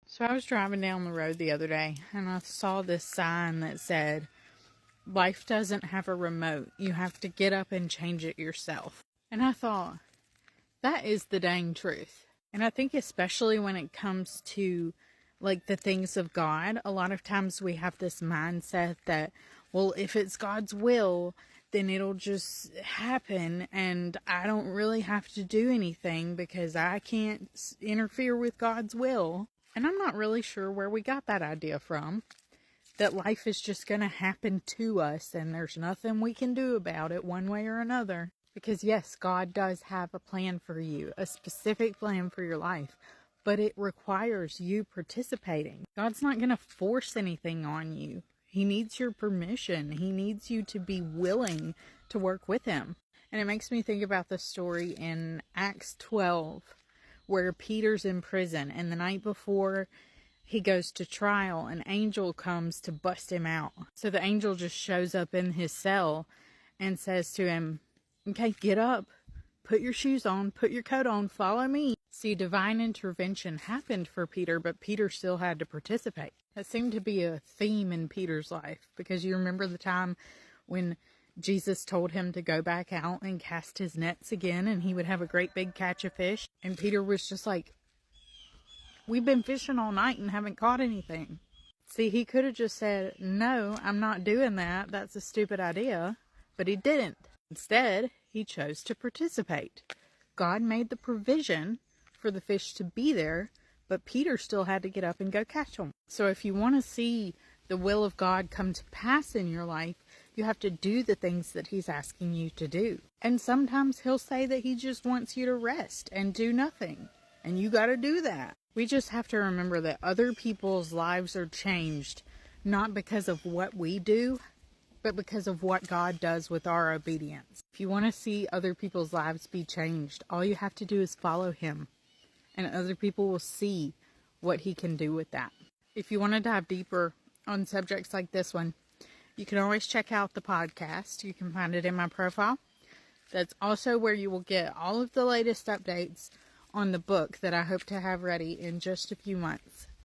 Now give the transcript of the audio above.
So I was driving down the road the other day and I saw this sign that said, "Life doesn't have a remote. You have to get up and change it yourself." And I thought, that is the dang truth. And I think especially when it comes to like the things of God, a lot of times we have this mindset that, well, if it's God's will, then it'll just happen and I don't really have to do anything because I can't interfere with God's will. And I'm not really sure where we got that idea from, that life is just going to happen to us and there's nothing we can do about it one way or another. Because yes, God does have a plan for you, a specific plan for your life, but it requires you participating. God's not going to force anything on you. He needs your permission. He needs you to be willing to work with him. And it makes me think about the story in Acts 12, where Peter's in prison, and the night before he goes to trial, an angel comes to bust him out. So the angel just shows up in his cell and says to him, "Okay, get up, put your shoes on, put your coat on, follow me." See, divine intervention happened for Peter, but Peter still had to participate. That seemed to be a theme in Peter's life, because you remember the time when Jesus told him to go back out and cast his nets again and he would have a great big catch of fish. And Peter was just like, "We've been fishing all night and haven't caught anything." See, he could have just said, "No, I'm not doing that. That's a stupid idea." But he didn't. Instead, he chose to participate. God made the provision for the fish to be there, but Peter still had to get up and go catch them. So if you want to see the will of God come to pass in your life, you have to do the things that he's asking you to do. And sometimes he'll say that he just wants you to rest and do nothing. And you got to do that. We just have to remember that other people's lives are changed, not because of what we do, but because of what God does with our obedience. If you want to see other people's lives be changed, all you have to do is follow him, and other people will see what he can do with that. If you want to dive deeper on subjects like this one, you can always check out the podcast. You can find it in my profile. That's also where you will get all of the latest updates on the book that I hope to have ready in just a few months.